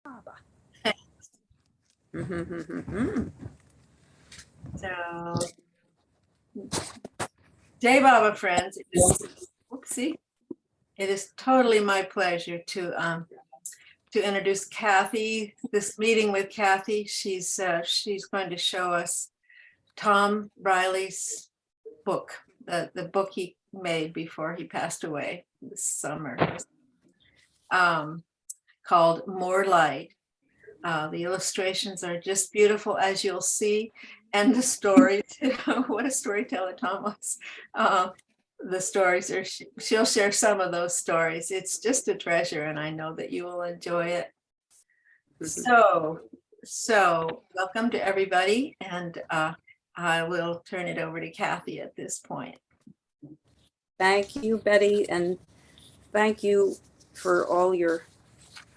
Baba. So, Day Baba friends, it is totally my pleasure to introduce Cathy. This meeting with Cathy, she's going to show us Tom Riley's book, the book he made before he passed away this summer, called More Light. The illustrations are just beautiful, as you'll see, and the stories, what a storyteller Tom was. The stories are, she'll share some of those stories. It's just a treasure, and I know that you will enjoy it. So welcome to everybody, and I will turn it over to Cathy at this point. Thank you, Betty, and thank you for all your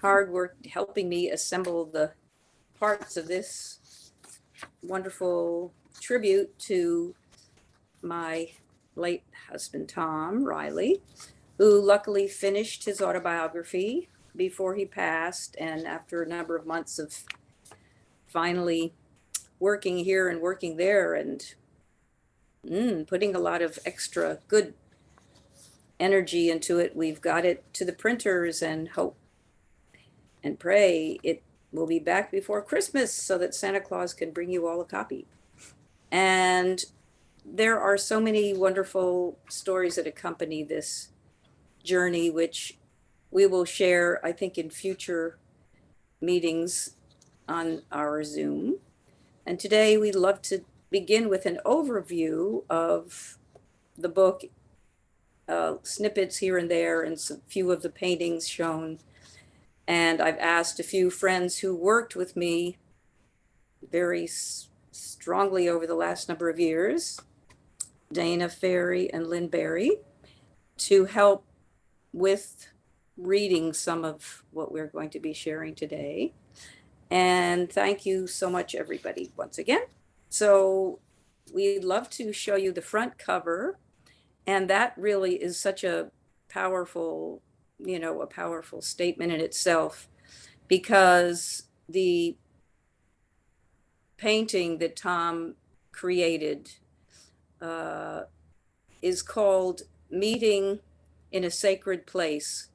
hard work helping me assemble the parts of this wonderful tribute to my late husband, Tom Riley, who luckily finished his autobiography before he passed, and after a number of months of finally working here and working there and putting a lot of extra good energy into it, we've got it to the printers and hope and pray it will be back before Christmas so that Santa Claus can bring you all a copy. And there are so many wonderful stories that accompany this journey, which we will share, I think, in future meetings on our Zoom. And today we'd love to begin with an overview of the book, snippets here and there, and some few of the paintings shown. And I've asked a few friends who worked with me very strongly over the last number of years, Dana Ferry and Lynn Berry, to help with reading some of what we're going to be sharing today. And thank you so much, everybody, once again. So we'd love to show you the front cover. And that really is such a powerful statement in itself, because the painting that Tom created is called Meeting in a Sacred Place.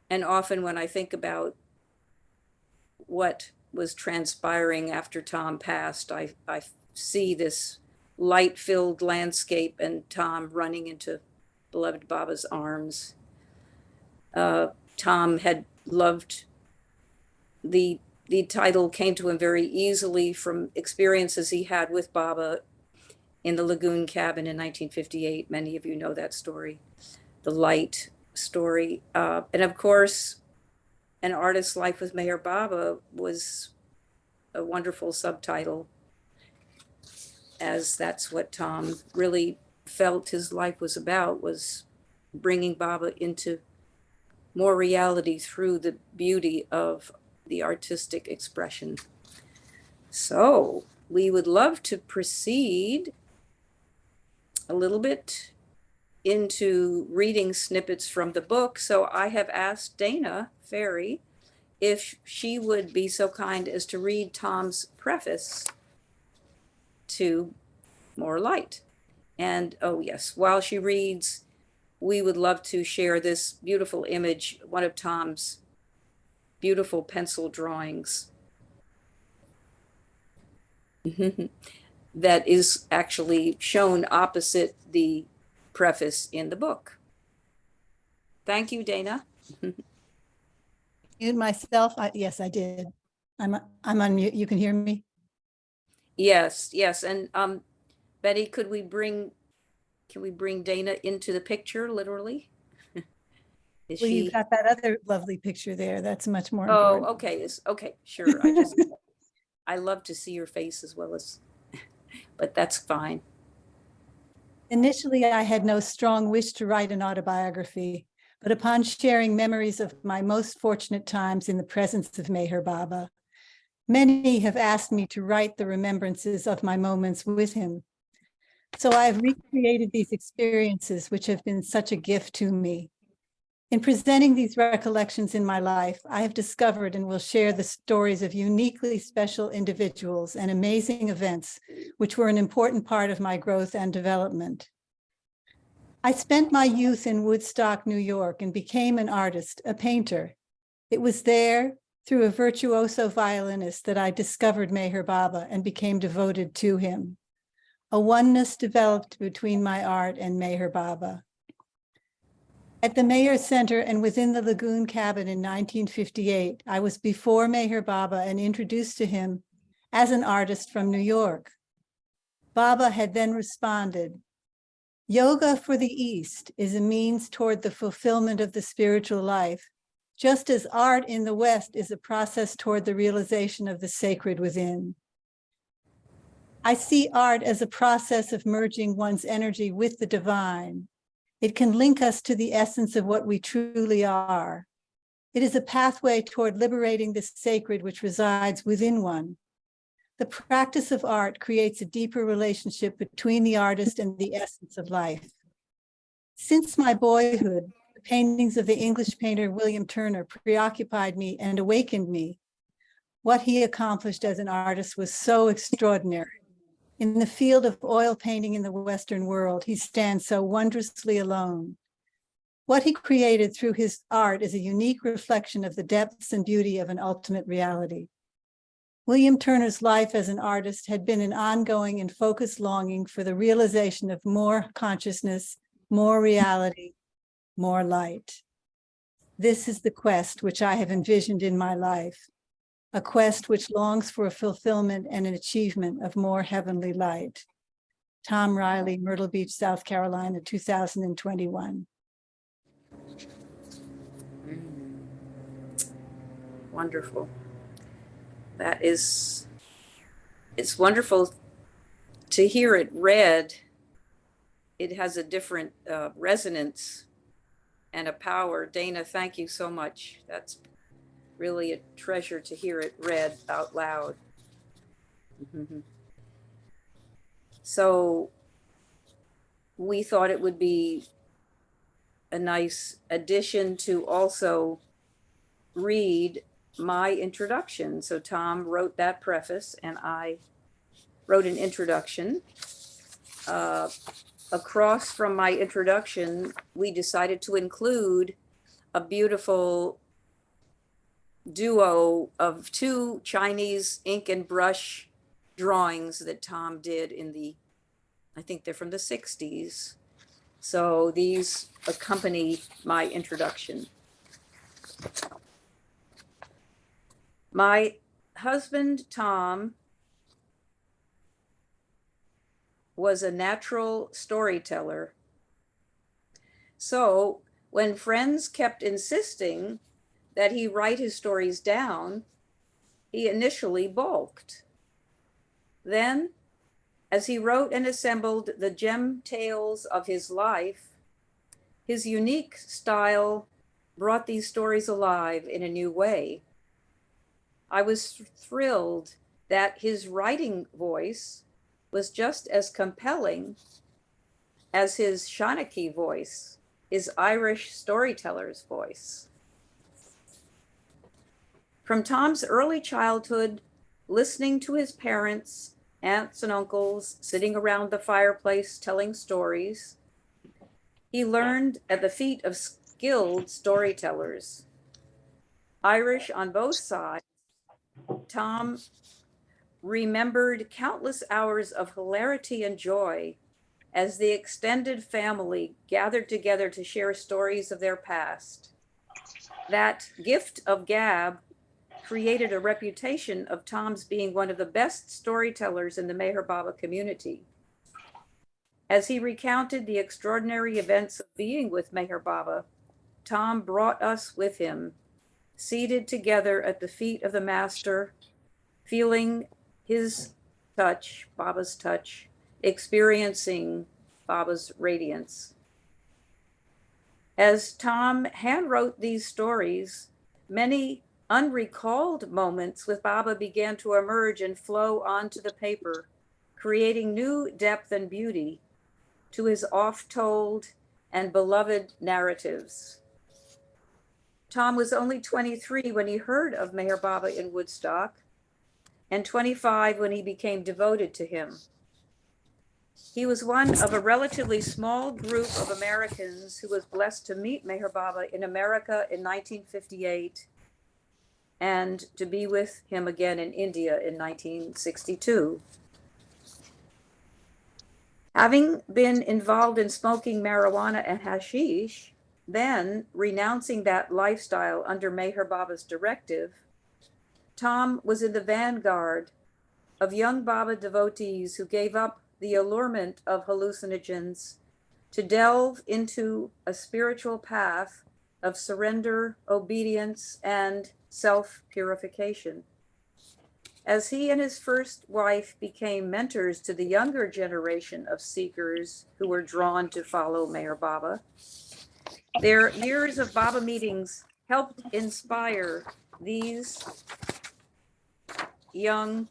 And often when I think about what was transpiring after Tom passed, I see this light-filled landscape and Tom running into beloved Baba's arms. Tom had loved, the title came to him very easily from experiences he had with Baba in the lagoon cabin in 1958. Many of you know that story, the light story. And of course, An Artist's Life with Meher Baba was a wonderful subtitle, as that's what Tom really felt his life was about, was bringing Baba into more reality through the beauty of the artistic expression. So we would love to proceed a little bit into reading snippets from the book. So I have asked Dana Ferry if she would be so kind as to read Tom's preface to More Light. And oh yes, while she reads, we would love to share this beautiful image, one of Tom's beautiful pencil drawings that is actually shown opposite the preface in the book. Thank you, Dana. Mute myself. Yes, I did. I'm on mute. You can hear me? Yes. And Betty, can we bring Dana into the picture, literally? Well, you've got that other lovely picture there. That's much more important. important. Okay, sure. I love to see your face as well as, but that's fine. Initially, I had no strong wish to write an autobiography, but upon sharing memories of my most fortunate times in the presence of Meher Baba, many have asked me to write the remembrances of my moments with him. So I've recreated these experiences, which have been such a gift to me. In presenting these recollections in my life, I have discovered and will share the stories of uniquely special individuals and amazing events, which were an important part of my growth and development. I spent my youth in Woodstock, New York, and became an artist, a painter. It was there, through a virtuoso violinist, that I discovered Meher Baba and became devoted to him. A oneness developed between my art and Meher Baba. At the Meher Center and within the Lagoon Cabin in 1958, I was before Meher Baba and introduced to him as an artist from New York. Baba had then responded, "Yoga for the East is a means toward the fulfillment of the spiritual life, just as art in the West is a process toward the realization of the sacred within. I see art as a process of merging one's energy with the divine. It can link us to the essence of what we truly are. It is a pathway toward liberating the sacred which resides within one. The practice of art creates a deeper relationship between the artist and the essence of life. Since my boyhood, the paintings of the English painter William Turner preoccupied me and awakened me. What he accomplished as an artist was so extraordinary. In the field of oil painting in the Western world, he stands so wondrously alone. What he created through his art is a unique reflection of the depths and beauty of an ultimate reality. William Turner's life as an artist had been an ongoing and focused longing for the realization of more consciousness, more reality, more light. This is the quest which I have envisioned in my life, a quest which longs for a fulfillment and an achievement of more heavenly light." Tom Riley, Myrtle Beach, South Carolina, 2021. Wonderful. It's wonderful to hear it read. It has a different resonance and a power. Dana, thank you so much. That's really a treasure to hear it read out loud. Mm-hmm. So we thought it would be a nice addition to also read my introduction. So Tom wrote that preface and I wrote an introduction. Across from my introduction, we decided to include a beautiful duo of two Chinese ink and brush drawings that Tom did I think they're from the 60s. So these accompany my introduction. My husband, Tom, was a natural storyteller. So when friends kept insisting that he write his stories down, he initially balked. Then, as he wrote and assembled the gem tales of his life, his unique style brought these stories alive in a new way. I was thrilled that his writing voice was just as compelling as his Shanachie voice, his Irish storyteller's voice. From Tom's early childhood, listening to his parents, aunts and uncles sitting around the fireplace telling stories, he learned at the feet of skilled storytellers. Irish on both sides, Tom remembered countless hours of hilarity and joy as the extended family gathered together to share stories of their past. That gift of gab created a reputation of Tom's being one of the best storytellers in the Meher Baba community. As he recounted the extraordinary events of being with Meher Baba, Tom brought us with him, seated together at the feet of the master, feeling his touch, Baba's touch, experiencing Baba's radiance. As Tom handwrote these stories, many unrecalled moments with Baba began to emerge and flow onto the paper, creating new depth and beauty to his oft-told and beloved narratives. Tom was only 23 when he heard of Meher Baba in Woodstock, and 25 when he became devoted to him. He was one of a relatively small group of Americans who was blessed to meet Meher Baba in America in 1958 and to be with him again in India in 1962. Having been involved in smoking marijuana and hashish, then renouncing that lifestyle under Meher Baba's directive, Tom was in the vanguard of young Baba devotees who gave up the allurement of hallucinogens to delve into a spiritual path of surrender, obedience, and self-purification. As he and his first wife became mentors to the younger generation of seekers who were drawn to follow Meher Baba, their years of Baba meetings helped inspire these younger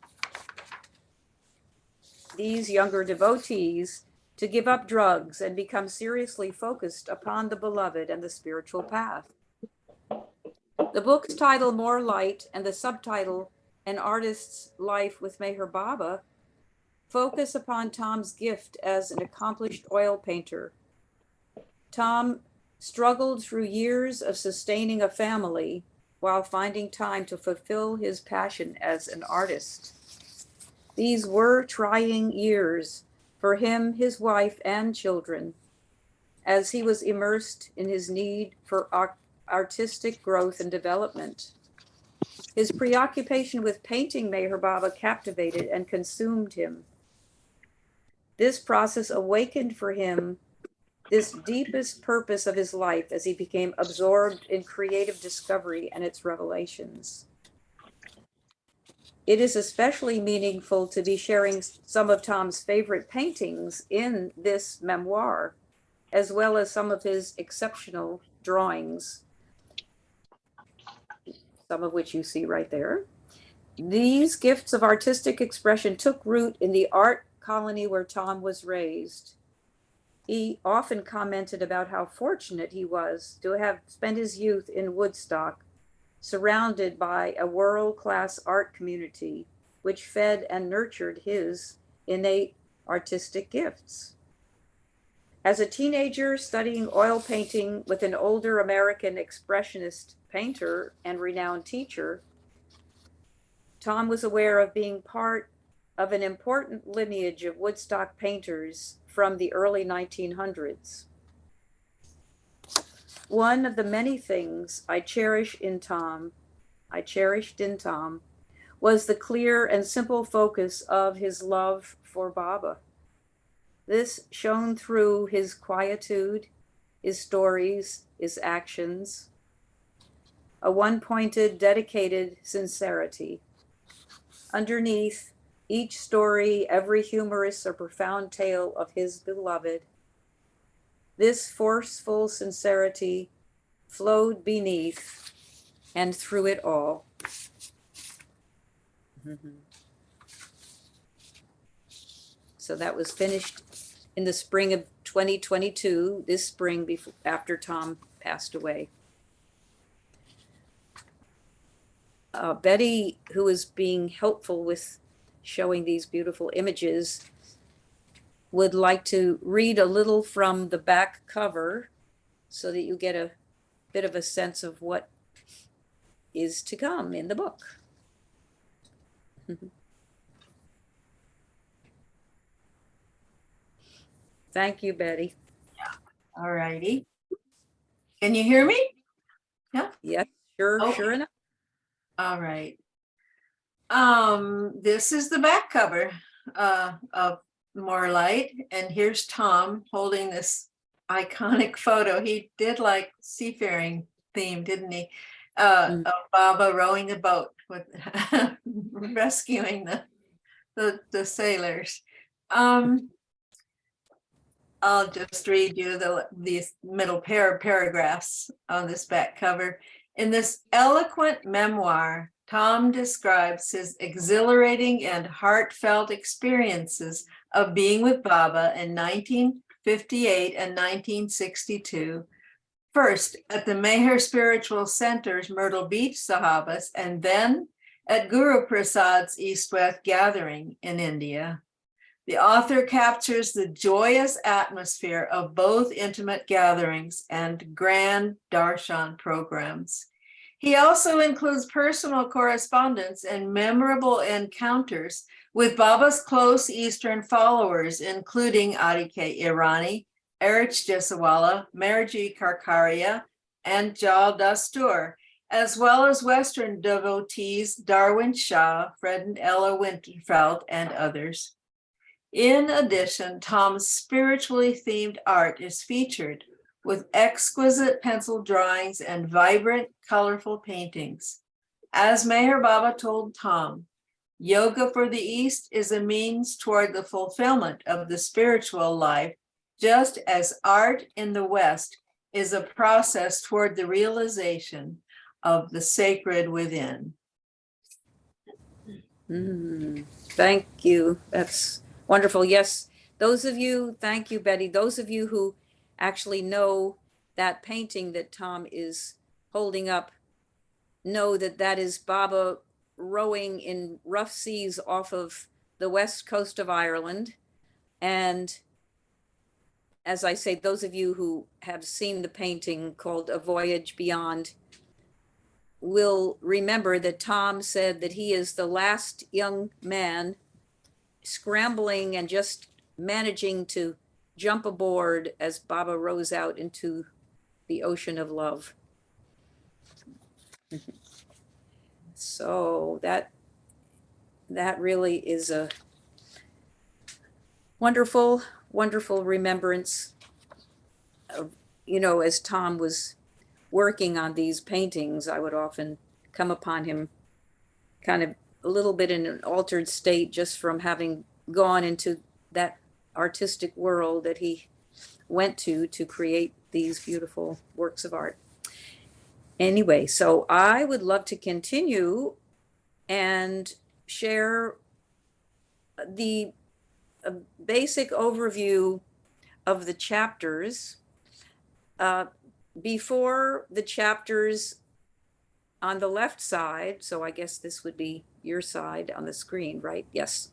devotees to give up drugs and become seriously focused upon the beloved and the spiritual path. The book's title, More Light, and the subtitle, An Artist's Life with Meher Baba, focus upon Tom's gift as an accomplished oil painter. Tom struggled through years of sustaining a family while finding time to fulfill his passion as an artist. These were trying years for him, his wife, and children, as he was immersed in his need for artistic growth and development. His preoccupation with painting Meher Baba captivated and consumed him. This process awakened for him this deepest purpose of his life as he became absorbed in creative discovery and its revelations. It is especially meaningful to be sharing some of Tom's favorite paintings in this memoir, as well as some of his exceptional drawings, some of which you see right there. These gifts of artistic expression took root in the art colony where Tom was raised. He often commented about how fortunate he was to have spent his youth in Woodstock, surrounded by a world-class art community, which fed and nurtured his innate artistic gifts. As a teenager studying oil painting with an older American expressionist painter and renowned teacher, Tom was aware of being part of an important lineage of Woodstock painters from the early 1900s. One of the many things I cherished in Tom, was the clear and simple focus of his love for Baba. This shone through his quietude, his stories, his actions, a one-pointed, dedicated sincerity. Underneath each story, every humorous or profound tale of his beloved, this forceful sincerity flowed beneath and through it all. So that was finished in the spring of 2022, this spring after Tom passed away. Betty, who is being helpful with showing these beautiful images, would like to read a little from the back cover so that you get a bit of a sense of what is to come in the book. Thank you, Betty. All righty. Can you hear me? Yeah. Yes, sure, Okay. Sure enough. All right. This is the back cover of More Light, and here's Tom holding this iconic photo. He did like seafaring theme, didn't he? Of Baba rowing a boat with rescuing the sailors. I'll just read you these middle paragraphs on this back cover. In this eloquent memoir, Tom describes his exhilarating and heartfelt experiences of being with Baba in 1958 and 1962, First at the Meher Spiritual Center's Myrtle Beach Sahabas, and then at Guru Prasad's East-West Gathering in India. The author captures the joyous atmosphere of both intimate gatherings and grand darshan programs. He also includes personal correspondence and memorable encounters with Baba's close Eastern followers, including Adi K. Irani, Erich Jessawala, Merji Karkaria, and Jal Dastur, as well as Western devotees Darwin Shah, Fred and Ella Winterfeld, and others. In addition, Tom's spiritually themed art is featured with exquisite pencil drawings and vibrant, colorful paintings. As Meher Baba told Tom, yoga for the East is a means toward the fulfillment of the spiritual life, just as art in the West is a process toward the realization of the sacred within. Thank you. That's wonderful. Yes, those of you, thank you, Betty. Those of you who actually know that painting that Tom is holding up know that that is Baba rowing in rough seas off of the west coast of Ireland. And as I say, those of you who have seen the painting called A Voyage Beyond will remember that Tom said that he is the last young man scrambling and just managing to jump aboard as Baba rows out into the ocean of love. So that really is a wonderful, wonderful remembrance of, as Tom was working on these paintings, I would often come upon him kind of a little bit in an altered state just from having gone into that artistic world that he went to create these beautiful works of art. Anyway, so I would love to continue and share the basic overview of the chapters. Before the chapters on the left side, so I guess this would be your side on the screen, right? Yes.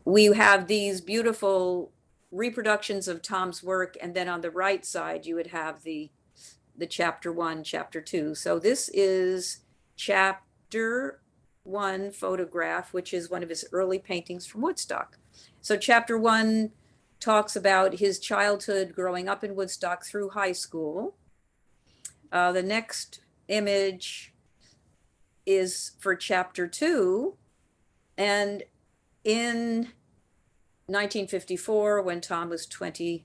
We have these beautiful reproductions of Tom's work, and then on the right side, you would have the chapter 1, chapter 2. So this is chapter 1 photograph, which is one of his early paintings from Woodstock. So chapter 1 talks about his childhood growing up in Woodstock through high school. The next image is for chapter 2. And in 1954, when Tom was 23,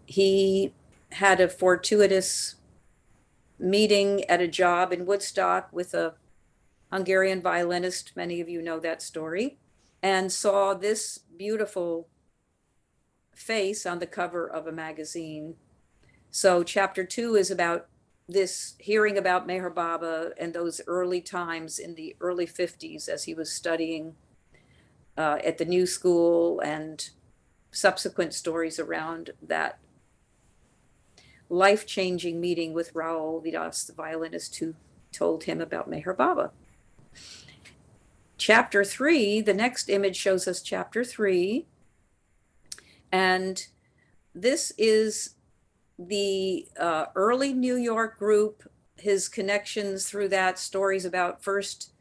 he had a fortuitous meeting at a job in Woodstock with a Hungarian violinist. Many of you know that story, and saw this beautiful face on the cover of a magazine. So chapter 2 is about this, hearing about Meher Baba and those early times in the early 50s as he was studying at the New School, and subsequent stories around that life-changing meeting with Raul Vidas, the violinist who told him about Meher Baba. Chapter 3, the next image shows us chapter 3. And this is the early New York group, his connections through that, stories about first,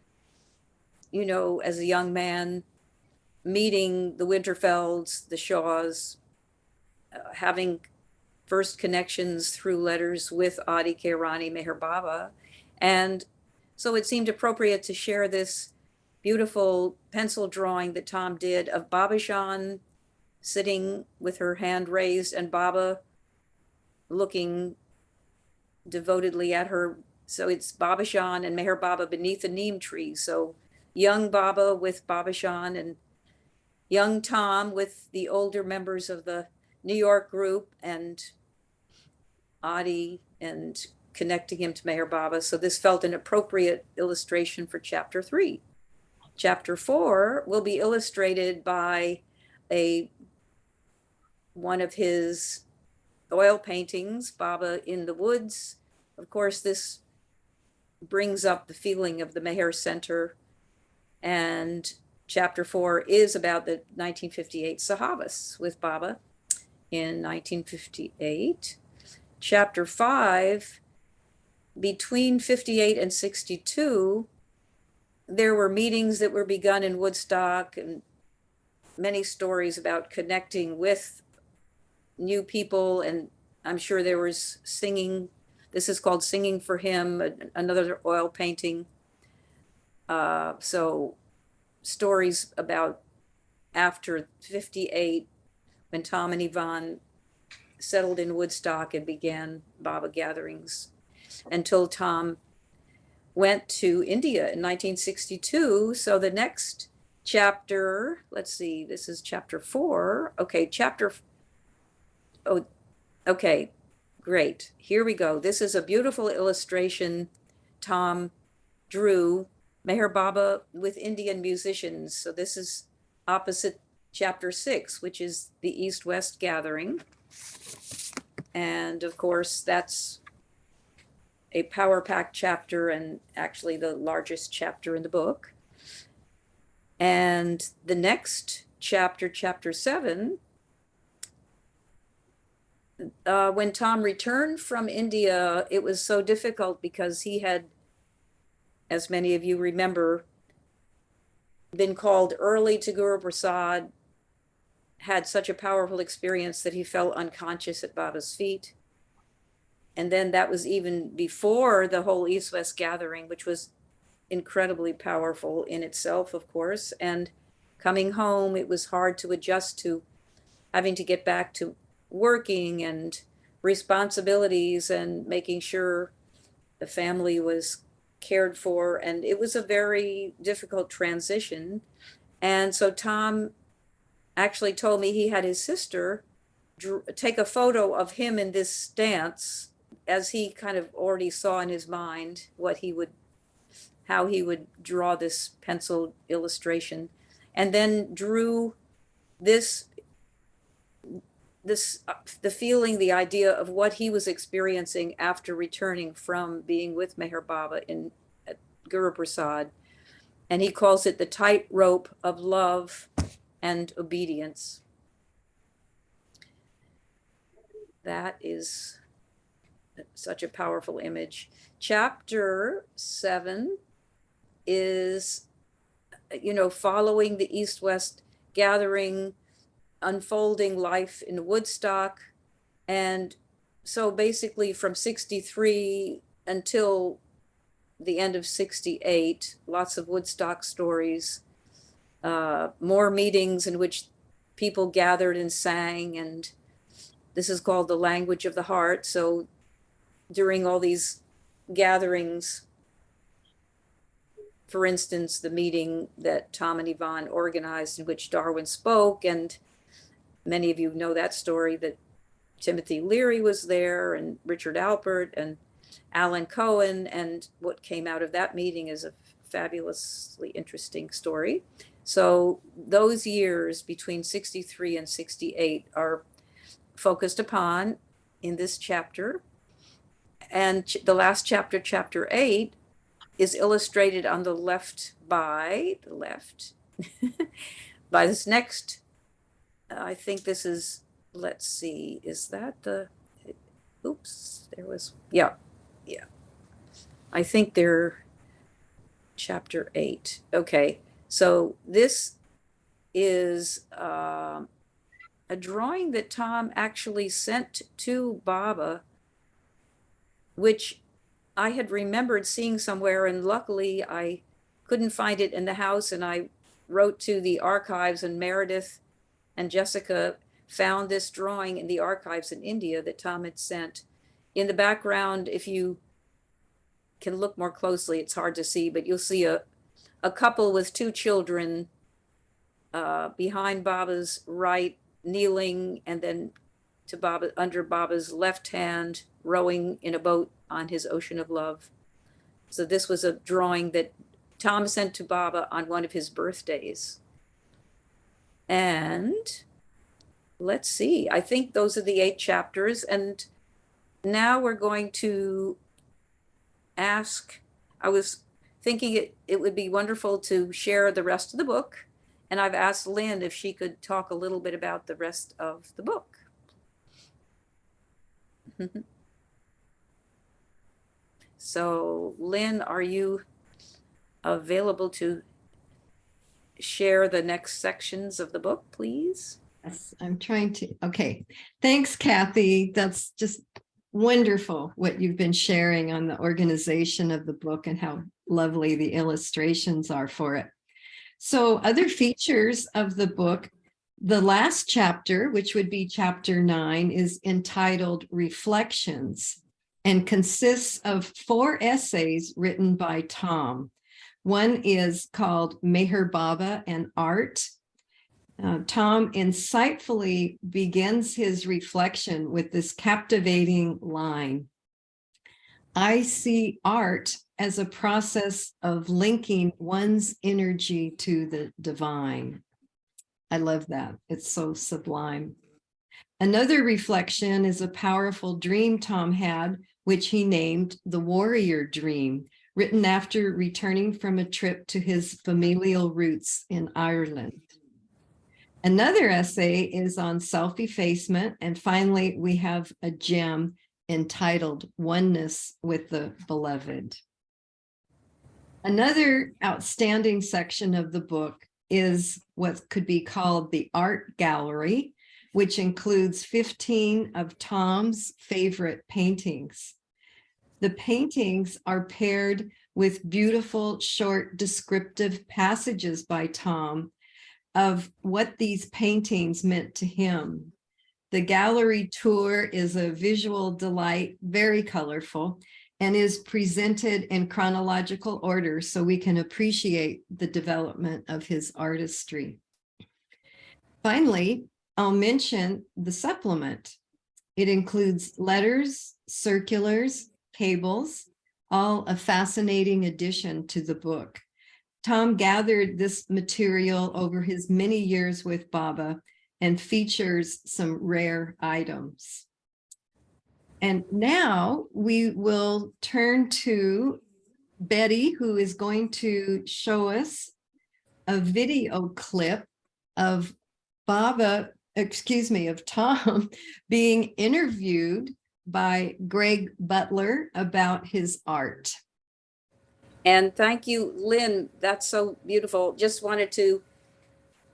as a young man, meeting the Winterfelds, the Shaws, having first connections through letters with Adi K. Irani, Meher Baba. And so it seemed appropriate to share this beautiful pencil drawing that Tom did of Babajan sitting with her hand raised and Baba looking devotedly at her. So it's Babajan and Meher Baba beneath a neem tree. So young Baba with Babajan, and young Tom with the older members of the New York group, and Adi, and connecting him to Meher Baba. So this felt an appropriate illustration for chapter 3. Chapter 4 will be illustrated by one of his oil paintings, Baba in the Woods. Of course, this brings up the feeling of the Meher Center. And chapter 4 is about the 1958 Sahavas with Baba in 1958. Chapter 5, between 58 and 62, there were meetings that were begun in Woodstock and many stories about connecting with new people. And I'm sure there was singing. This is called Singing for Him, another oil painting. So stories about after 58, when Tom and Yvonne settled in Woodstock and began Baba gatherings, until Tom went to India in 1962. So the next chapter, let's see, this is chapter 4. Okay, oh, okay, great. Here we go. This is a beautiful illustration Tom drew, Meher Baba with Indian musicians. So this is opposite chapter 6, which is the East-West gathering. And of course, that's a power-packed chapter and actually the largest chapter in the book. And the next chapter, chapter 7, when Tom returned from India, it was so difficult because he had, as many of you remember, been called early to Guru Prasad, had such a powerful experience that he fell unconscious at Baba's feet. And then that was even before the whole East-West gathering, which was incredibly powerful in itself, of course. And coming home, it was hard to adjust to having to get back to working and responsibilities and making sure the family was cared for. And it was a very difficult transition. And so Tom actually told me he had his sister take a photo of him in this stance, as he kind of already saw in his mind how he would draw this penciled illustration, and then drew the feeling, the idea of what he was experiencing after returning from being with Meher Baba in Guru Prasad. And he calls it the tightrope of love and obedience. That is such a powerful image. Chapter 7 is, following the East-West gathering, unfolding life in Woodstock. And so basically from 63 until the end of 68, lots of Woodstock stories, more meetings in which people gathered and sang, and this is called the language of the heart. So during all these gatherings, for instance, the meeting that Tom and Yvonne organized in which Darwin spoke, and many of you know that story, that Timothy Leary was there and Richard Alpert and Alan Cohen, and what came out of that meeting is a fabulously interesting story. So those years between 63 and 68 are focused upon in this chapter. And the last chapter, chapter 8, is illustrated on the left by this next, I think this is, let's see, is that the, oops, there was, yeah. I think they're chapter 8. Okay, so this is a drawing that Tom actually sent to Baba, which I had remembered seeing somewhere, and luckily I couldn't find it in the house, and I wrote to the archives, and Meredith and Jessica found this drawing in the archives in India that Tom had sent. In the background, if you can look more closely, it's hard to see, but you'll see a couple with 2 children behind Baba's right, kneeling, and then to Baba, under Baba's left hand, rowing in a boat on his ocean of love. So this was a drawing that Tom sent to Baba on one of his birthdays. And let's see, I think those are the 8 chapters. And now we're going to ask, I was thinking it would be wonderful to share the rest of the book. And I've asked Lynn if she could talk a little bit about the rest of the book. So Lynn, are you available to share the next sections of the book, please? Yes, I'm trying to. Okay. Thanks, Cathy. That's just wonderful what you've been sharing on the organization of the book and how lovely the illustrations are for it. So other features of the book, the last chapter, which would be chapter 9, is entitled Reflections and consists of 4 essays written by Tom. One is called Meher Baba and Art. Tom insightfully begins his reflection with this captivating line. I see art as a process of linking one's energy to the divine. I love that. It's so sublime. Another reflection is a powerful dream Tom had, which he named the Warrior Dream, written after returning from a trip to his familial roots in Ireland. Another essay is on self-effacement. And finally, we have a gem entitled Oneness with the Beloved. Another outstanding section of the book is what could be called the art gallery, which includes 15 of Tom's favorite paintings. The paintings are paired with beautiful, short, descriptive passages by Tom of what these paintings meant to him. The gallery tour is a visual delight, very colorful, and is presented in chronological order so we can appreciate the development of his artistry. Finally, I'll mention the supplement. It includes letters, circulars, cables, all a fascinating addition to the book. Tom gathered this material over his many years with Baba and features some rare items. And now we will turn to Betty, who is going to show us a video clip of Tom being interviewed by Greg Butler about his art. And thank you, Lynn. That's so beautiful. Just wanted to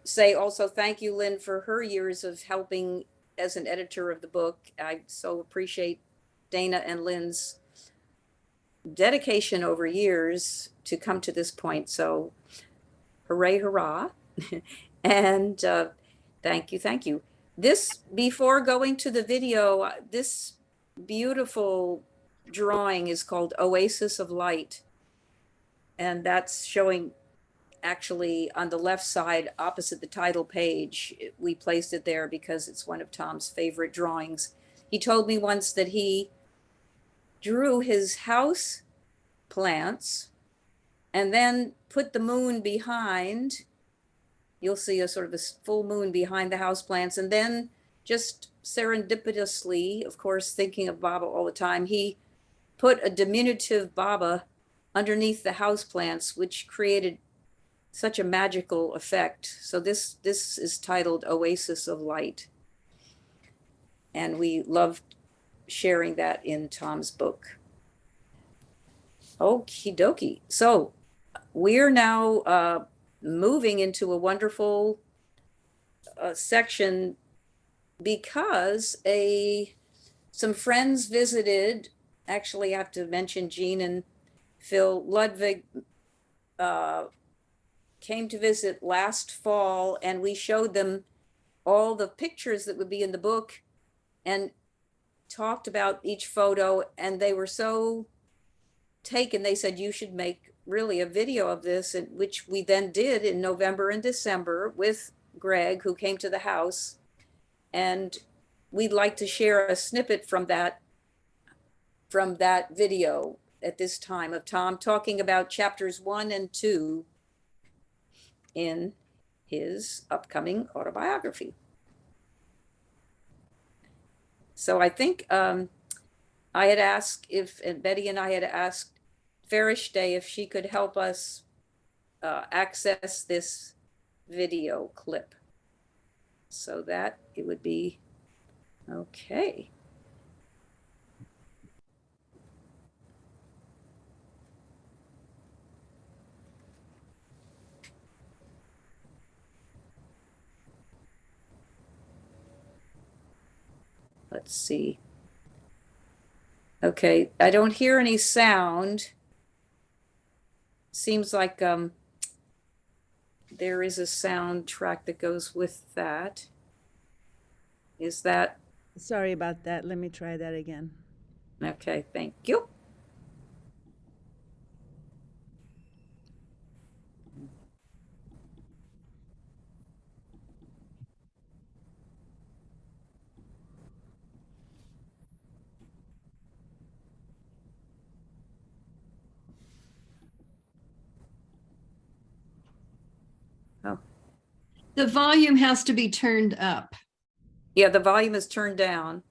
say also thank you, Lynn, for her years of helping as an editor of the book. I so appreciate Dana and Lynn's dedication over years to come to this point. So hooray, hurrah. And thank you, thank you. This, before going to the video, this beautiful drawing is called Oasis of Light. And that's showing actually on the left side opposite the title page. We placed it there because it's one of Tom's favorite drawings. He told me once that he drew his house plants and then put the moon behind. You'll see a sort of a full moon behind the house plants. And then just serendipitously, of course, thinking of Baba all the time, he put a diminutive Baba underneath the houseplants, which created such a magical effect. So this is titled Oasis of Light. And we loved sharing that in Tom's book. Okie dokie. So we're now moving into a wonderful section because some friends visited. Actually, I have to mention Jean and Phil Ludwig came to visit last fall, and we showed them all the pictures that would be in the book and talked about each photo, and they were so taken. They said, you should make really a video of this, which we then did in November and December with Greg, who came to the house. And we'd like to share a snippet from that video at this time of Tom talking about chapters 1 and 2 in his upcoming autobiography. So I think I had asked if, and Betty and I had asked Farish Day if she could help us access this video clip so that it would be okay. Let's see. Okay, I don't hear any sound. Seems like there is a soundtrack that goes with that. Is that Sorry about that. Let me try that again. okay? Thank you. Oh, The volume has to be turned up. yeah, the volume is turned down.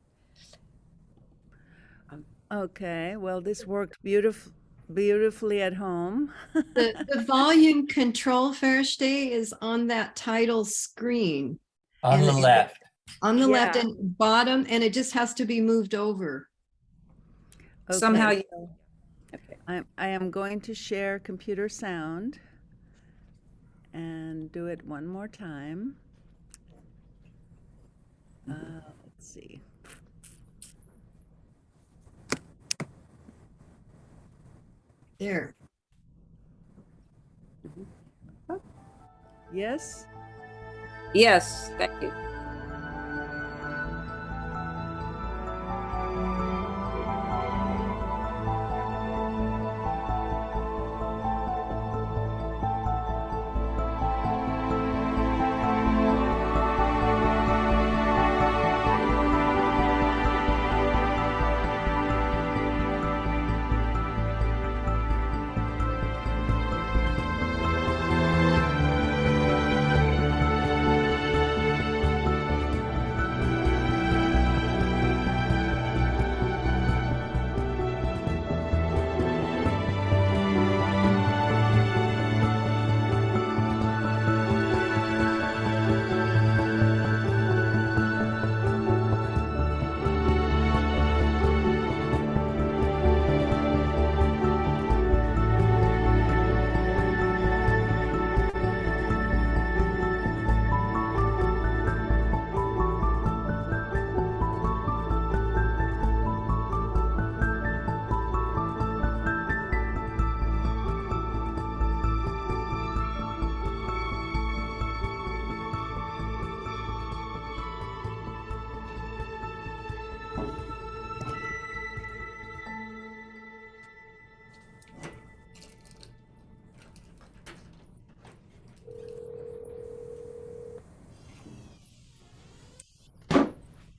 Okay, well, this worked beautifully at home. The volume control, Farish Day, is on that title screen. On And the left. On the left Yeah. and bottom, and it just has to be moved over. Somehow Okay, you- Okay. I am going to share computer sound and do it one more time. Let's see. There. Yes? Yes, thank you.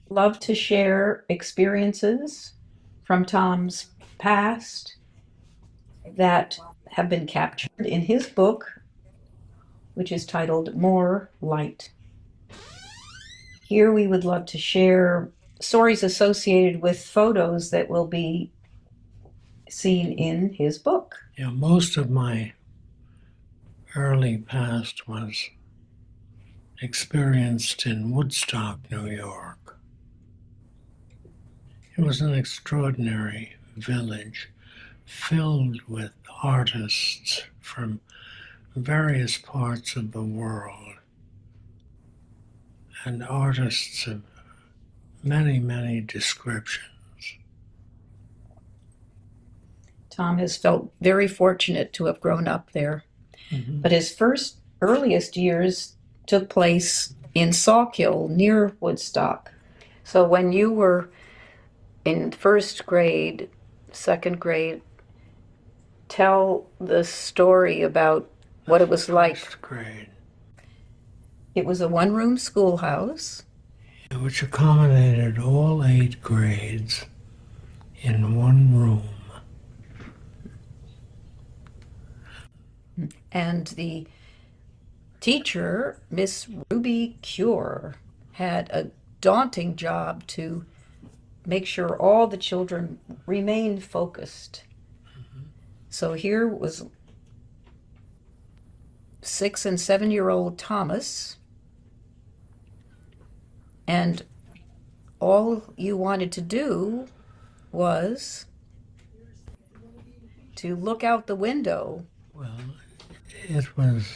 Love to share experiences from Tom's past that have been captured in his book, which is titled More Light. Here we would love to share stories associated with photos that will be seen in his book. Yeah, most of my early past was experienced in Woodstock, New York. It was an extraordinary village filled with artists from various parts of the world and artists of many, many descriptions. Tom has felt very fortunate to have grown up there, but his earliest years took place in Sawkill near Woodstock. So when you were in first grade, second grade, tell the story about what it was like. First grade, It was a one-room schoolhouse. which accommodated all 8 grades in one room. And the teacher, Miss Ruby Cure, had a daunting job to make sure all the children remained focused. So here was 6 and 7-year-old Thomas, and all you wanted to do was to look out the window. Well, it was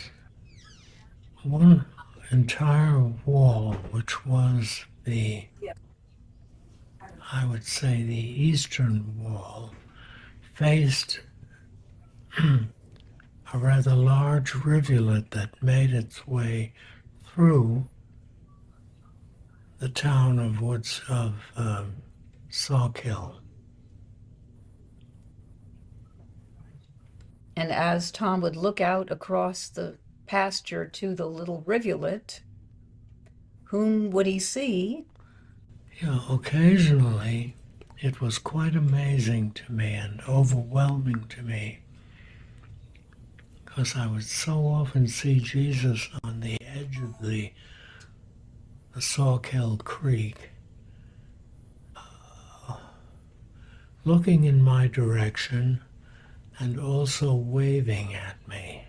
one entire wall, which was I would say, the eastern wall, faced a rather large rivulet that made its way through the town of Sawkill. And as Tom would look out across the pasture to the little rivulet, whom would he see? Yeah, occasionally it was quite amazing to me and overwhelming to me, because I would so often see Jesus on the edge of the Sawkill Creek, looking in my direction and also waving at me,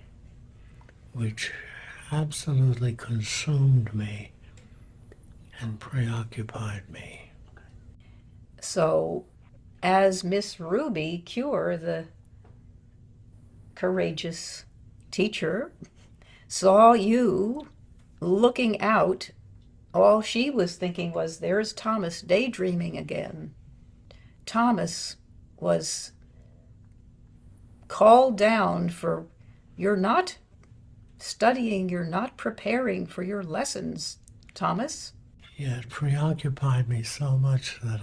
which absolutely consumed me and preoccupied me. So, as Miss Ruby Cure, the courageous teacher, saw you looking out, all she was thinking was, there's Thomas daydreaming again. Thomas was called down for, you're not studying, you're not preparing for your lessons, Thomas. Yeah, it preoccupied me so much that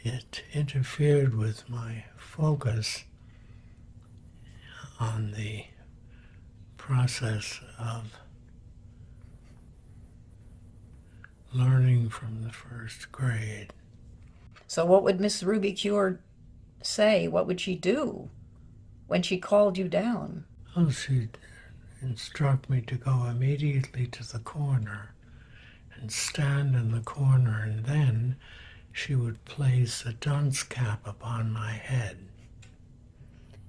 it interfered with my focus on the process of learning from the first grade. So what would Miss Ruby Cure say? What would she do when she called you down? Oh, she'd instruct me to go immediately to the corner and stand in the corner, and then she would place a dunce cap upon my head.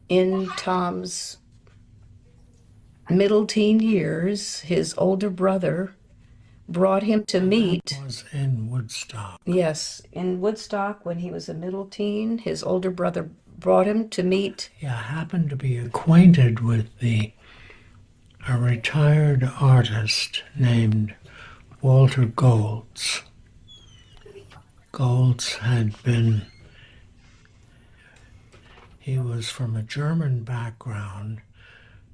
In Tom's middle teen years, his older brother brought him to meet. That was in Woodstock. Yes, in Woodstock, when he was a middle teen, his older brother brought him to meet. Yeah, I happened to be acquainted with a retired artist named Walter Goltz. Goltz he was from a German background,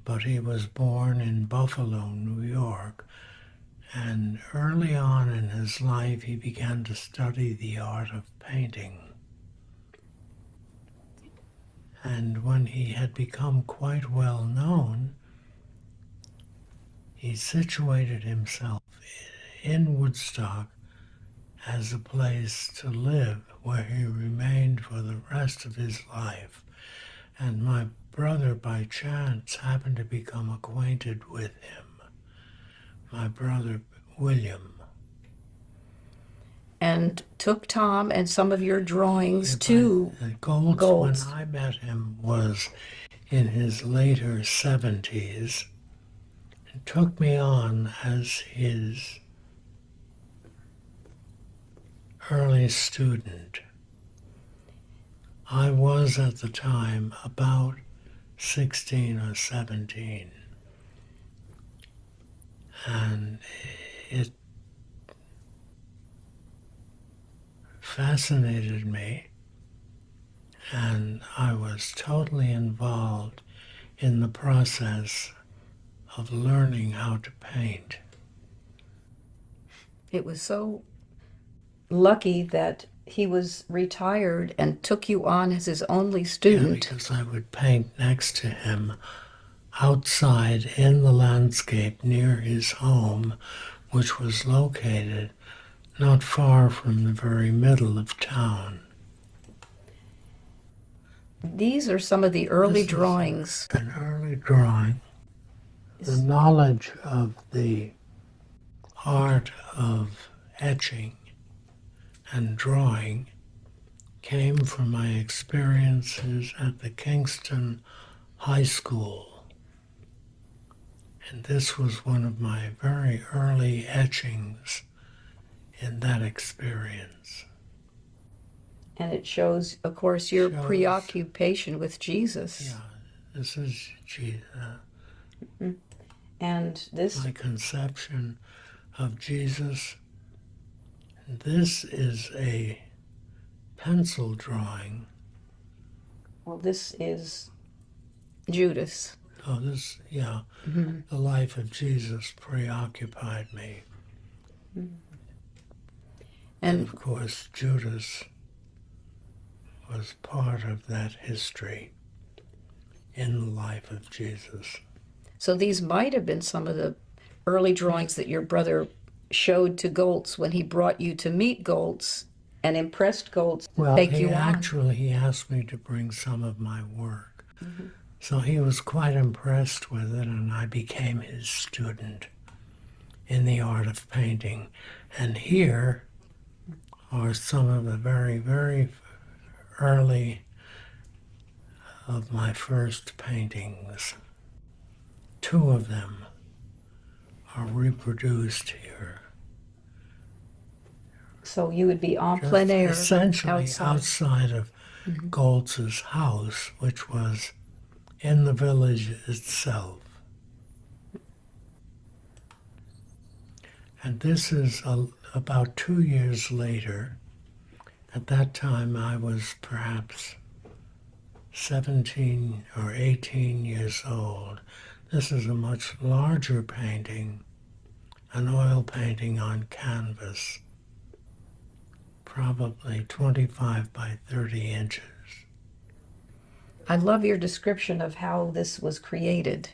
but he was born in Buffalo, New York. And early on in his life, he began to study the art of painting. And when he had become quite well known, he situated himself in Woodstock as a place to live, where he remained for the rest of his life. And my brother, by chance, happened to become acquainted with him. My brother, William. And took Tom and some of your drawings to Goltz, when I met him, was in his later 70s, and took me on as his early student. I was at the time about 16 or 17. And it fascinated me, and I was totally involved in the process of learning how to paint. It was so lucky that he was retired and took you on as his only student. Yeah, because I would paint next to him outside in the landscape near his home, which was located not far from the very middle of town. These are some of the early drawings. An early drawing. The knowledge of the art of etching and drawing came from my experiences at the Kingston High School. And this was one of my very early etchings in that experience. And it shows, of course, your Shows- preoccupation with Jesus. Yeah, this is And this, my conception of Jesus. This is a pencil drawing. well, this is Judas. Oh, this, yeah, the life of Jesus preoccupied me. And And of course, Judas was part of that history in the life of Jesus. so these might have been some of the early drawings that your brother showed to Goltz when he brought you to meet Goltz and impressed Goltz to Well, take he you on. actually asked me to bring some of my work. So he was quite impressed with it, and I became his student in the art of painting. And here are some of the very, very early of my first paintings. Two of them are reproduced here. So you would be en plein air, Essentially outside. outside of Goltz's house, which was in the village itself. And this is about 2 years later. At that time, I was perhaps 17 or 18 years old. This is a much larger painting, an oil painting on canvas, probably 25 by 30 inches. I love your description of how this was created.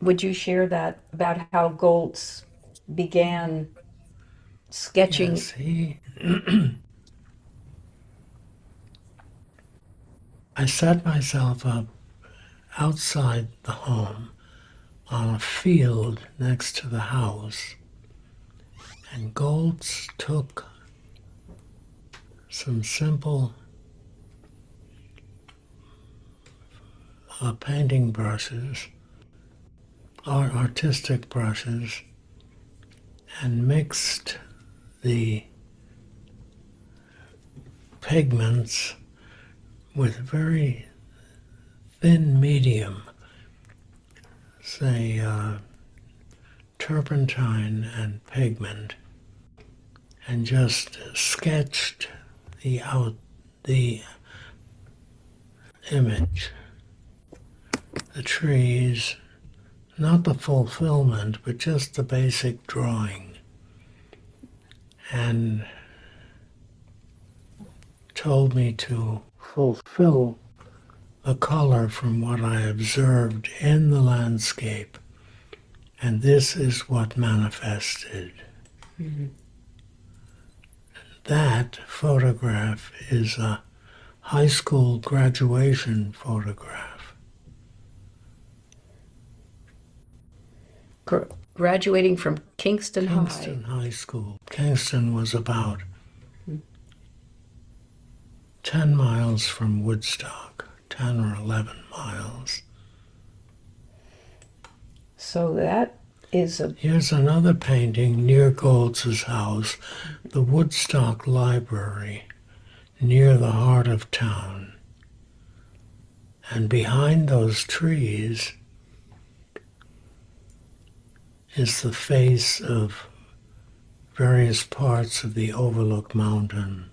Would you share that about how Goltz began sketching? Yes, I set myself up outside the home on a field next to the house, and Goltz took some simple painting brushes, or artistic brushes, and mixed the pigments with very thin medium, say turpentine and pigment, and just sketched the image, the trees, not the fulfillment, but just the basic drawing, and told me to fulfill the color from what I observed in the landscape, and this is what manifested. That photograph is a high school graduation photograph. Graduating from Kingston Kingston High School. Kingston was about 10 miles from Woodstock, 10 or 11 miles. So that is a Here's another painting near Goltz's house, the Woodstock Library, near the heart of town. And behind those trees is the face of various parts of the Overlook Mountain.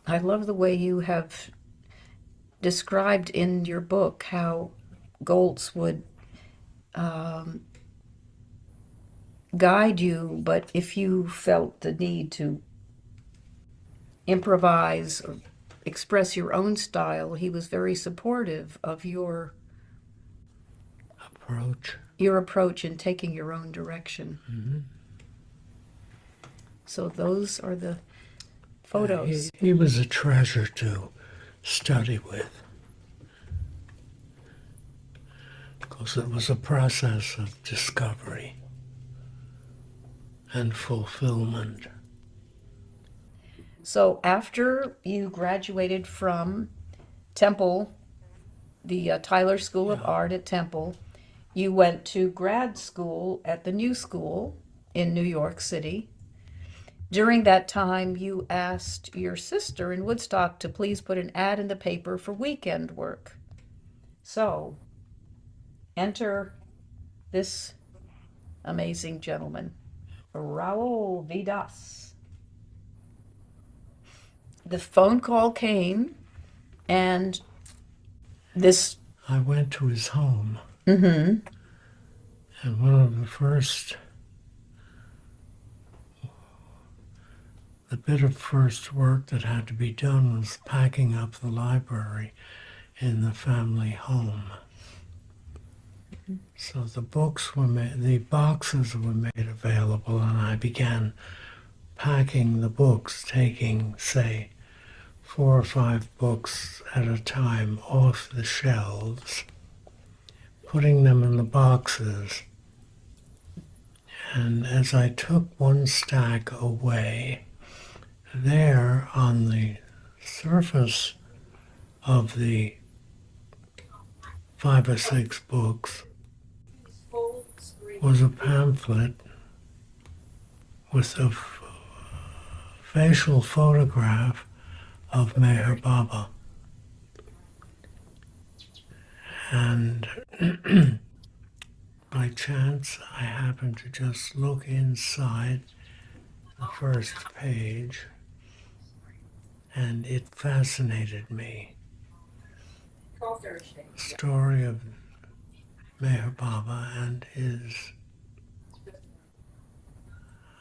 I love the way you have described in your book how Goltz would guide you, but if you felt the need to improvise or express your own style, he was very supportive of your approach in taking your own direction. So those are the photos. He was a treasure to study with, because it was a process of discovery. and fulfillment. So after you graduated from Temple, the Tyler School of Art at Temple, you went to grad school at the New School in New York City. During that time, you asked your sister in Woodstock to please put an ad in the paper for weekend work. So, enter this amazing gentleman, Raul Vidas. The phone call came, and this. I went to his home, Mm-hmm. and one of the bit of first work that had to be done was packing up the library in the family home. So the boxes were made available, and I began packing the books, taking, say, 4 or 5 books at a time off the shelves, putting them in the boxes. And as I took one stack away, there on the surface of the 5 or 6 books was a pamphlet with a facial photograph of Meher Baba. And by chance, I happened to just look inside the first page, and it fascinated me. The story of Meher Baba and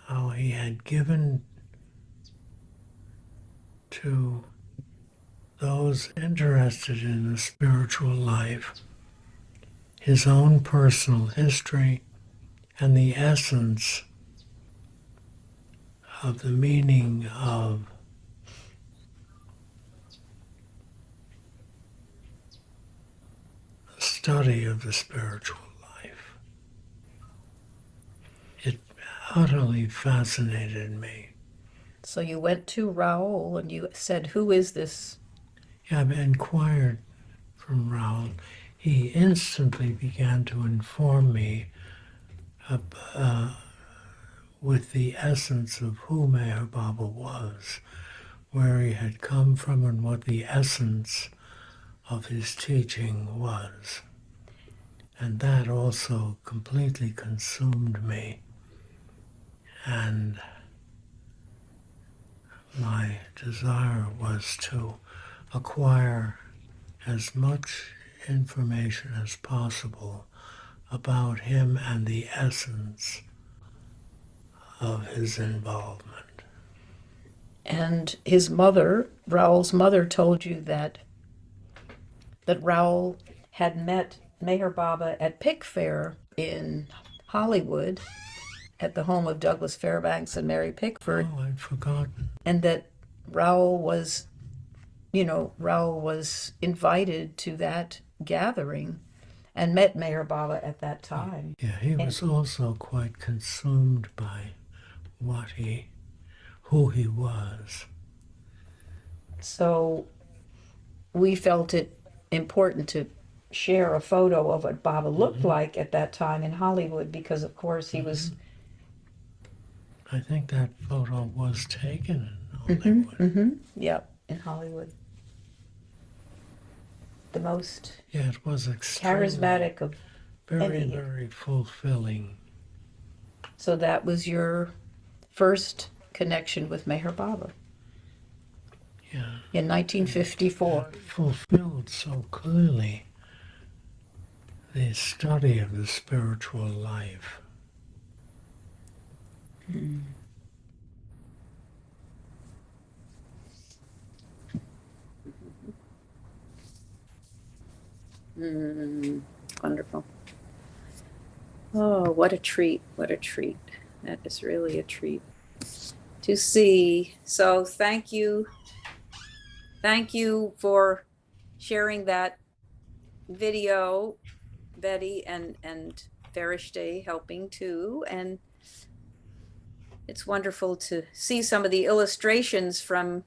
how he had given to those interested in the spiritual life his own personal history and the essence of the meaning of the study of the spiritual life. It utterly fascinated me. So you went to Raul and you said, "Who is this?" Yeah, I inquired from Raoul. He instantly began to inform me with the essence of who Meher Baba was, where he had come from, and what the essence of his teaching was. And that also completely consumed me. And my desire was to acquire as much information as possible about him and the essence of his involvement. And his mother, Raul's mother, told you that Raul had met Meher Baba at Pick Fair in Hollywood at the home of Douglas Fairbanks and Mary Pickford. Oh, I'd forgotten. And that Raul was, Raul was invited to that gathering and met Meher Baba at that time. Yeah, he was also quite consumed by who he was. So we felt it important to share a photo of what Baba looked like at that time in Hollywood, because of course he was. I think that photo was taken in Hollywood. Yep, in Hollywood. The most Yeah, it was extremely charismatic of very, any. very fulfilling. So that was your first connection with Meher Baba Yeah. in 1954. It fulfilled so clearly the study of the spiritual life. Wonderful. Oh, what a treat. What a treat. That is really a treat to see. So thank you. Thank you for sharing that video, Betty, and Farishte helping too. And it's wonderful to see some of the illustrations from,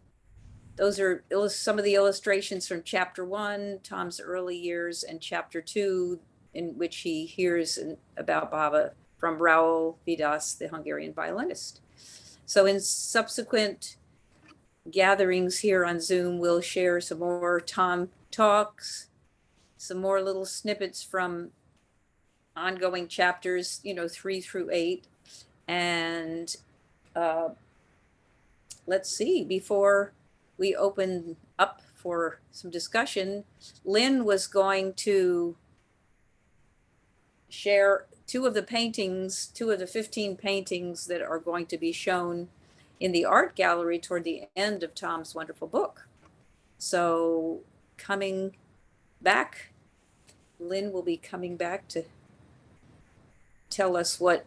those are some of the illustrations from chapter 1, Tom's early years, and chapter 2, in which he hears about Baba from Raoul Vidas, the Hungarian violinist. So in subsequent gatherings here on Zoom, we'll share some more Tom talks, some more little snippets from ongoing chapters, 3 through 8. And let's see, before we open up for some discussion, Lynn was going to share two of the 15 paintings that are going to be shown in the art gallery toward the end of Tom's wonderful book. So coming back, Lynn will be coming back to tell us what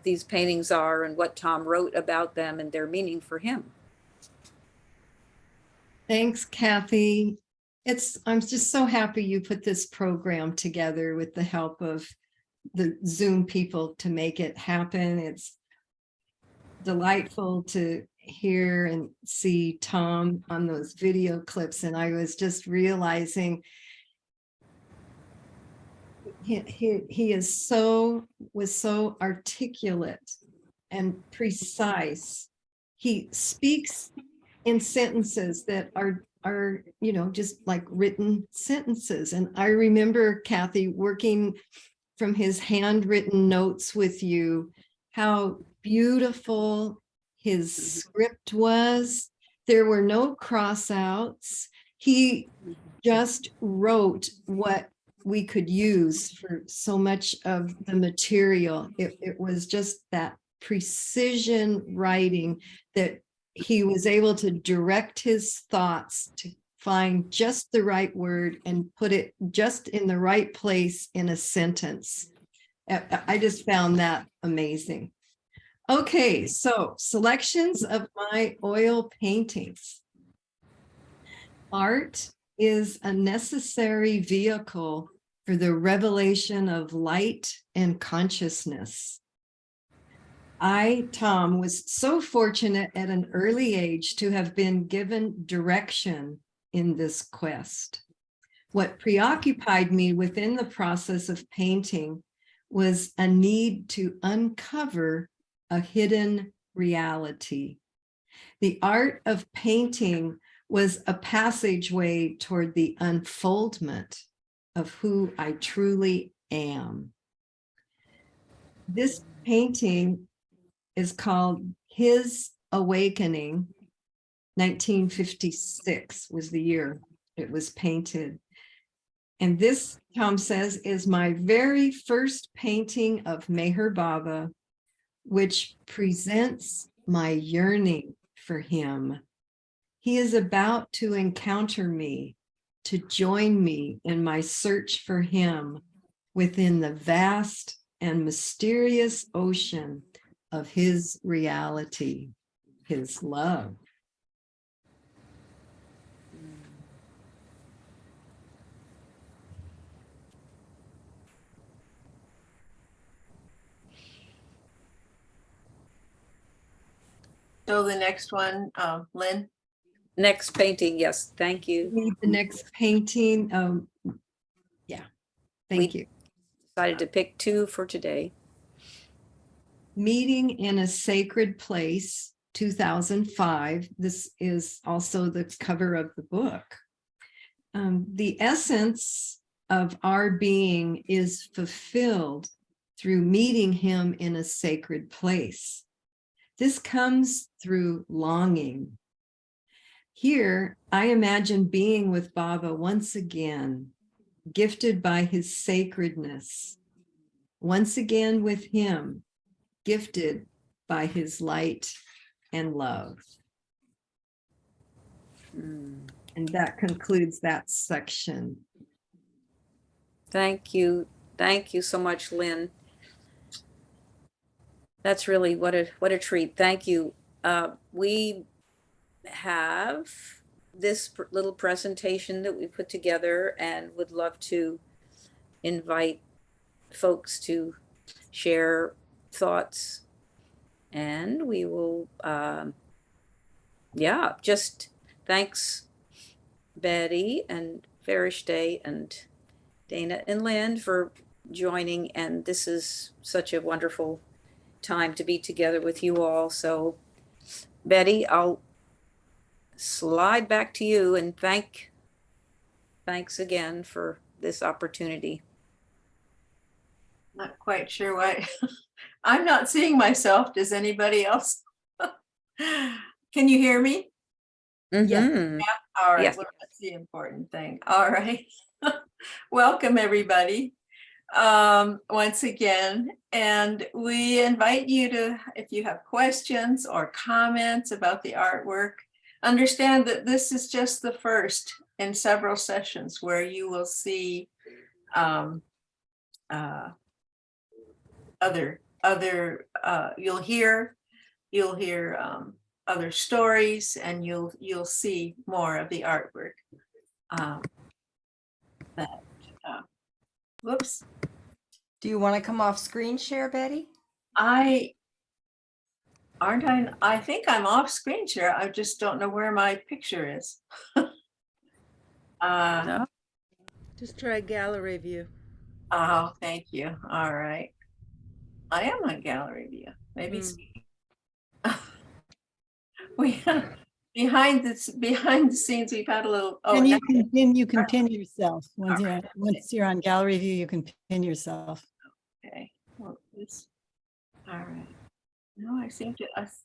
these paintings are and what Tom wrote about them and their meaning for him. Thanks, Cathy. I'm just so happy you put this program together with the help of the Zoom people to make it happen. It's delightful to hear and see Tom on those video clips. And I was just realizing he was so articulate and precise. He speaks in sentences that are just like written sentences. And I remember, Cathy, working from his handwritten notes with you, how beautiful his script was. There were no cross-outs. He just wrote what we could use for so much of the material. It was just that precision writing that he was able to direct his thoughts to find just the right word and put it just in the right place in a sentence. I just found that amazing. Okay, so selections of my oil paintings. Art is a necessary vehicle for the revelation of light and consciousness. I, Tom, was so fortunate at an early age to have been given direction in this quest. What preoccupied me within the process of painting was a need to uncover a hidden reality. The art of painting was a passageway toward the unfoldment of who I truly am. This painting is called His Awakening. 1956 was the year it was painted. And this, Tom says, is my very first painting of Meher Baba, which presents my yearning for him. He is about to encounter me, to join me in my search for him within the vast and mysterious ocean of his reality, his love. So the next one, Lynn. Next painting, yes, thank you. Need the next painting. Yeah, thank you. Decided to pick 2 for today. Meeting in a Sacred Place, 2005. This is also the cover of the book. The essence of our being is fulfilled through meeting him in a sacred place. This comes through longing. Here, I imagine being with Baba once again, gifted by his sacredness, once again with him, gifted by his light and love. And that concludes that section. Thank you. Thank you so much, Lynn. That's really what a treat. Thank you. We have this little presentation that we put together and would love to invite folks to share thoughts And we will, yeah, just thanks Betty and Farish Day and Dana and Lynn for joining. And this is such a wonderful time to be together with you all. So Betty, I'll slide back to you and thanks again for this opportunity. Not quite sure why. I'm not seeing myself. Does anybody else? Can you hear me? Mhm. All right, Yes. well, that's the important thing. All right. Welcome, everybody, once again. And we invite you to, if you have questions or comments about the artwork, understand that this is just the first in several sessions where you will see you'll hear other stories, and you'll see more of the artwork. That whoops, Do you want to come off screen share, Betty? I think I'm off screen share. I just don't know where my picture is. No? Just try gallery view. Oh, thank you. All right. I am on gallery view. Maybe we behind the scenes we've had a little. Oh, And now- you can pin yourself. Once you're on gallery view, you can pin yourself. okay. Well, all right. No, it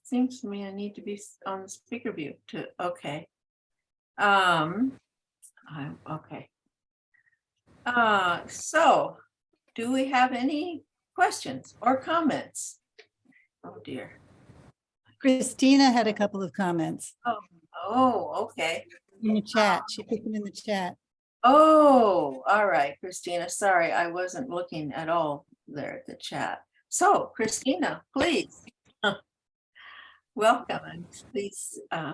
seems to me I need to be on the speaker view to, okay. Okay. So do we have any questions or comments? Oh dear. Christina had a couple of comments Oh, okay. in the chat. She put them in the chat. Oh, all right, Christina. Sorry, I wasn't looking at all there at the chat. So Christina, please. Welcome, and please. I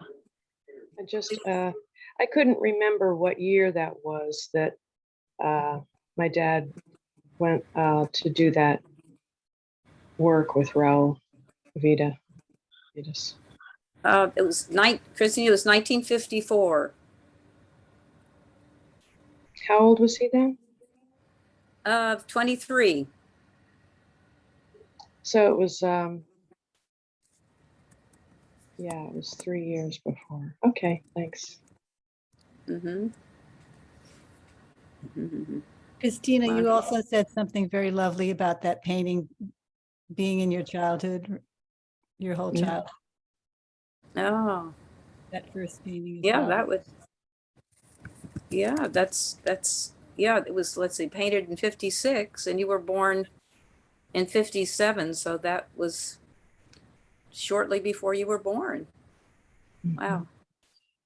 couldn't remember what year that was that my dad went to do that work with Raul Vida. It was Christine, it was 1954. How old was he then? 23. So it was, yeah, it was 3 years before. Okay, thanks. Mm-hmm. Mm-hmm. Christina, you Wow. also said something very lovely about that painting being in your childhood, your whole Yeah. childhood, Oh, that first painting as yeah, well. that was, yeah, yeah, it was, let's see, painted in 56 and you were born in 57. So that was shortly before you were born. Wow.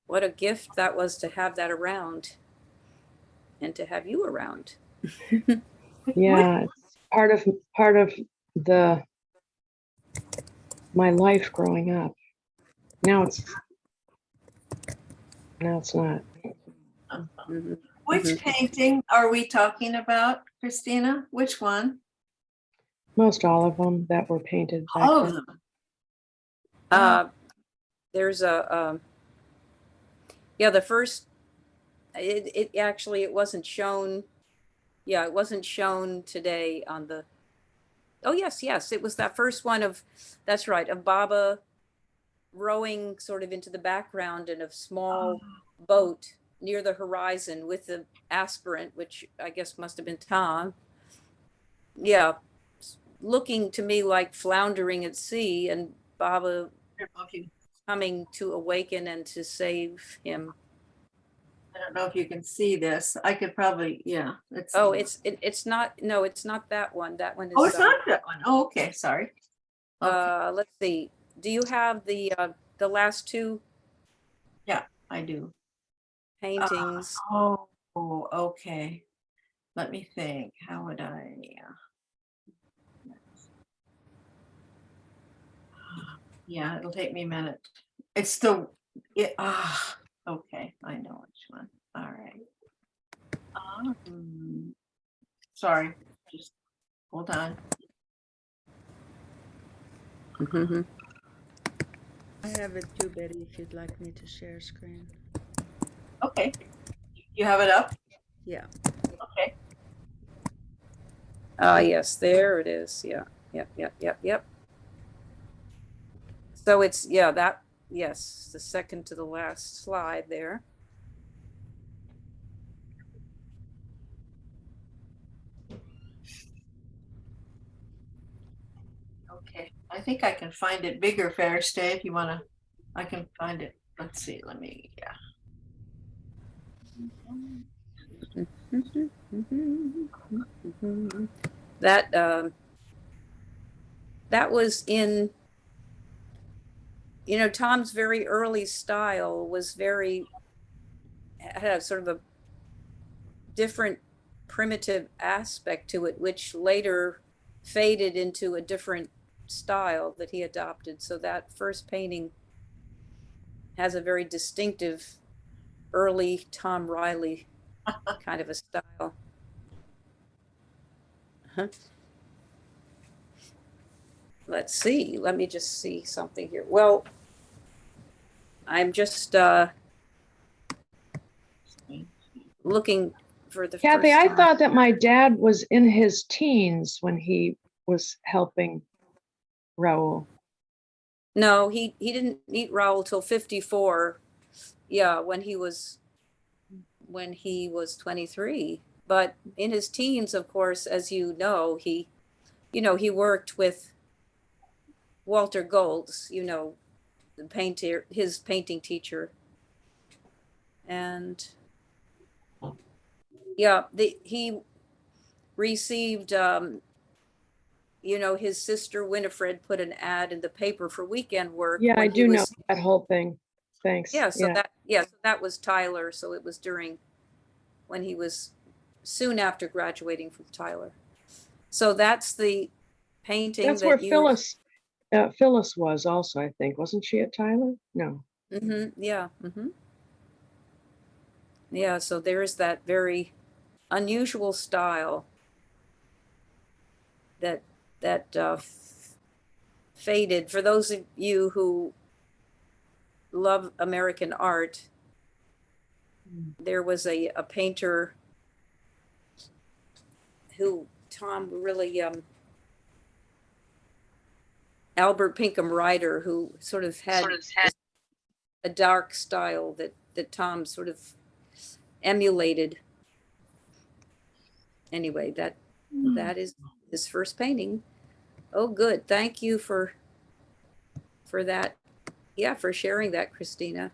What a gift that was to have that around and to have you around. Yeah, it's part of my life growing up. Now it's not. Mhm. Which Mhm. painting are we talking about, Christina? Which one? Most all of them that were painted back All of then. them. There's a, yeah, the first, it actually, it wasn't shown. Yeah, it wasn't shown today on the, oh, yes, it was that first one of, that's right, of Baba rowing sort of into the background in a small boat near the horizon with the aspirant, which I guess must have been Tom. Yeah, looking to me like floundering at sea and Baba coming to awaken and to save him. I don't know if you can see this. I could probably, yeah. Oh, it's not, no, it's not that one. That one is. Oh, it's not that one. Oh, okay, sorry. Okay. Let's see. Do you have the last two Yeah, I do. paintings? Oh, okay. Let me think. How would I? Yeah, it'll take me a minute. It's the okay, I know which one. All right. Sorry, just hold on. Mhm. I have it too, Betty, if you'd like me to share screen. Okay. You have it up? Yeah. Okay. Ah, yes, there it is. Yeah. Yep, yep, yep, yep. So it's, yeah, that, yes, the second to the last slide there. Okay. I think I can find it bigger, Fairstay, if you want to. I can find it. Let's see. Let me, yeah. That that was in, you know, Tom's very early style was very, had a sort of a different primitive aspect to it, which later faded into a different style that he adopted. So that first painting has a very distinctive early Tom Riley kind of a style. Huh. Let's see. Let me just see something here. Well, I'm just looking for the Kathy, first I time. thought that my dad was in his teens when he was helping Raoul. No, he didn't meet Raoul till 54. Yeah, when he was 23. But in his teens, of course, as you know, he worked with Walter Golds, you know, the painter, his painting teacher. And yeah, he received, you know, his sister Winifred put an ad in the paper for weekend work Yeah, I when he do know was, that whole thing. Thanks. yeah, so Yeah. that was Tyler. So it was during when he was soon after graduating from Tyler. So that's the painting That's where that you, Phyllis was also, I think. Wasn't she at Tyler? No. yeah. Yeah, so there's that very unusual style that faded. For those of you who love American art, there was a painter who Tom really, Albert Pinkham Ryder, who sort of had a dark style that Tom sort of emulated. Anyway, that is his first painting. Oh, good. Thank you for that. Yeah, for sharing that, Christina.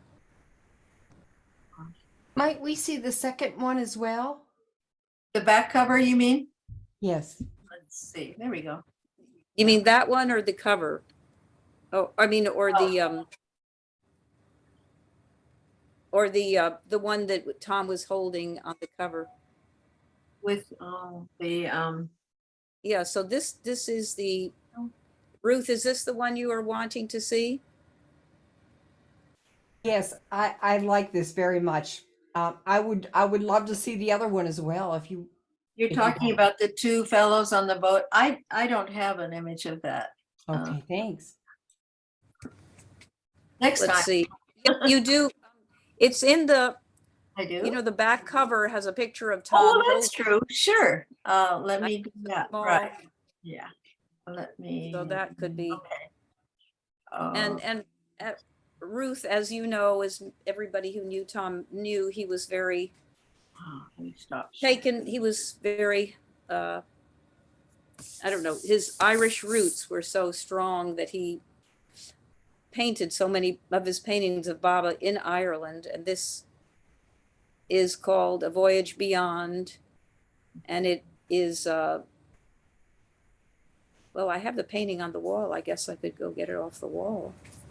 Might we see the second one as well? The back cover, you mean? Yes. Let's see. There we go. You mean that one or the cover? Oh, I mean, or the one that Tom was holding on the cover. With the Yeah, so this is the, Ruth, is this the one you are wanting to see? Yes, I like this very much. I would love to see the other one as well if you. you're If you talking have- about the two fellows on the boat. I don't have an image of that. Okay, thanks. Next Let's time see. You do. It's in the, I do. you know, the back cover has a picture of Oh, Tom well, that's holding true. Sure. Let me do that. small, Right. Yeah. Let me. so that could be. Okay. And Ruth, as you know, as everybody who knew Tom knew, he was very let me stop. taken. He was very, I don't know, his Irish roots were so strong that he painted so many of his paintings of Baba in Ireland. And this is called A Voyage Beyond. And it is, well, I have the painting on the wall. I guess I could go get it off the wall.